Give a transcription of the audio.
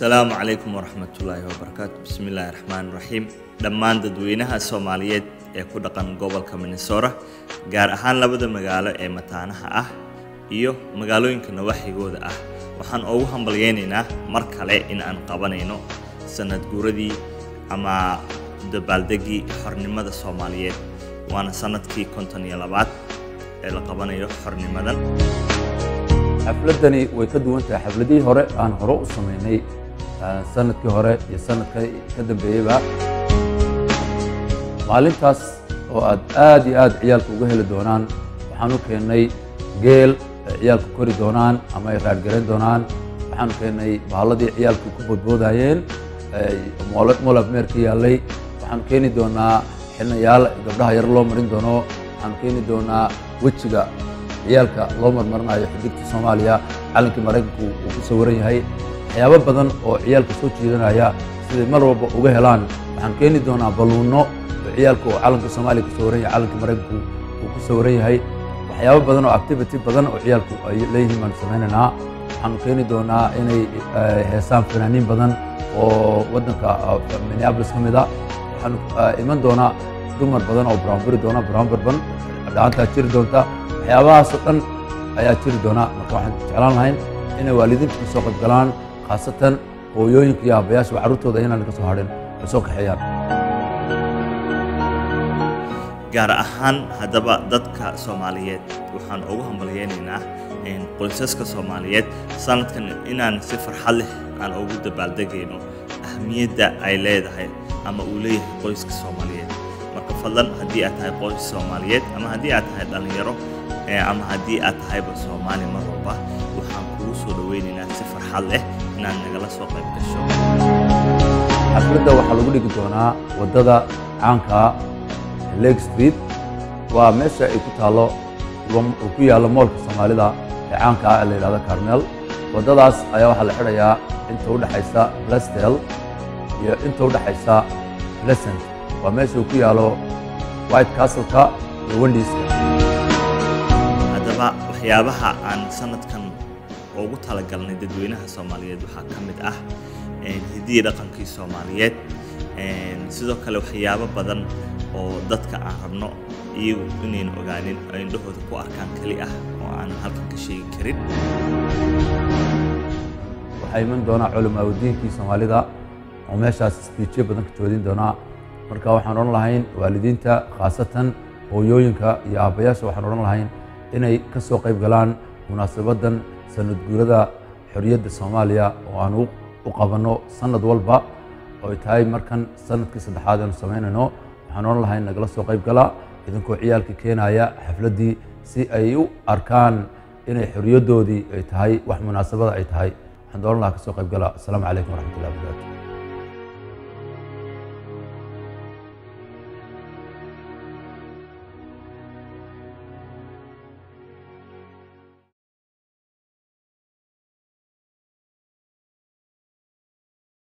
السلام عليكم ورحمة الله وبركاته. بسم الله الرحمن الرحيم. دمان dadweynaha Soomaaliyeed ee ku dhaqan gobolka Minnesota gaar ahaan labada magaalo ee mataanaha ah iyo magaalooyinka nawaaxigooda ah waxaan ugu hambalyeynaa mar kale in aan qabanayno sanad guuradii ama dabaaldegii xornimada Soomaaliyeed waana sanadkii 52 ee la qabanayo xornimadan. xafladani way ka duwan tahay xafladii hore aan hore u sameynay sanadkii hore iyo sanadkii ka dambeeyayba maalintaas oo aad iyo aad ciyaalku uga heli doonaan waxaan u keenay geel ciyaalku kori doonaan ama ay raadgareyn doonaan waxaan u keenay bahaaladii ciyaalku ku bodboodayeen moolab meerka yaalay waxaan keeni doonaa xilnayaal gabdhaha yar loo marin doono waxaan keeni doonaa wejiga ciyaalka loo marmarinayo xiddigta Soomaaliya calankii Mareykanku uu ku sawiran yahay waxyaabo badan oo ciyaalka soo jiidanaya sidii mar walba uga helaan waxaan keeni doonaa baluuno ciyaalka oo calanka Soomaaliya ku sawiran yahay calankii Mareykanku uu ku sawiran yahay waxyaabo badan oo activity badan oo ciyaalku ay leeyihiin baan sameynaa waxaan keeni doonaa inay heesaan fanaaniin badan oo wadanka Minneapolis ka mid ah waxaan iman doonaa dumar badan oo brown barban dhaanta jiri doonta waxyaabahaas oo dhan ayaa jiri doona marka waxaan jeclaan lahayn inay waalidiintu ka soo qayb galaan khaasatan hooyooyinka iyo aabbayaasha carruurtooda inaan ka soo hadhin ay soo kaxeeyaan gaar ahaan haddaba dadka Soomaaliyeed waxaan ugu hambalyeynaa in qoysaska Soomaaliyeed sanadkan inaan si farxad leh aan ugu dabaaldegayno ahmiyadda ay leedahay ama uu leeyahay qoyska Soomaaliyeed marka fadlan haddii aad tahay qoys Soomaaliyeed ama haddii aad tahay dhalinyaro ama haddii aad tahay Soomaali mar walba waxaan kugu soo dhaweynaynaa si farxad leh inaan nagala soo qayb gasho. xafladda waxaa lagu dhigi doonaa wadada caanka Lake Street waa meesha ay ku taalo oo ku yaalo moolka Soomaalida ee caanka ah la yiraahdo Carmel wadadaas ayaa waxaa la xirayaa inta u dhaxaysa Blasdale iyo inta u dhaxaysa Pleasant waa meesha uu ku yaalo White Castle-ka iyo Wendy's-ka. haddaba waxyaabaha aan sanadkan ugu talagalnay dadweynaha Soomaaliyeed waxaa ka mid ah hidiyo dhaqankii Soomaaliyeed sidoo kale waxyaabo badan oo dadka aan rabno iyagu inaynu ogaanin ay indhahooda ku arkaan kali ah oo aan halkan ka sheegi karin. waxaa iman doona culimaawidiinkii Soomaalida oo meeshaas speechyo badan ka joodin doona marka waxaan oran lahayn waalidiinta khaasatan hooyooyinka iyo aabbayaasha waxaan oran lahayn inay ka soo qayb galaan munaasabadan sanad guurada xorriyadda Soomaaliya oo aan u qabanno sanad walba oo ay tahay markan sanadkii saddexaad aanu sameynayno waxaan oran lahayn nagala soo qayb gala idinkoo ciyaalka keenaya xafladdii si ay u arkaan inay xorriyaddoodii ay tahay wax munaasabada ay tahay waxaan oran lahaa ka soo qayb gala. Assalaamu calaykum waraxmatullahi wabarakaatu.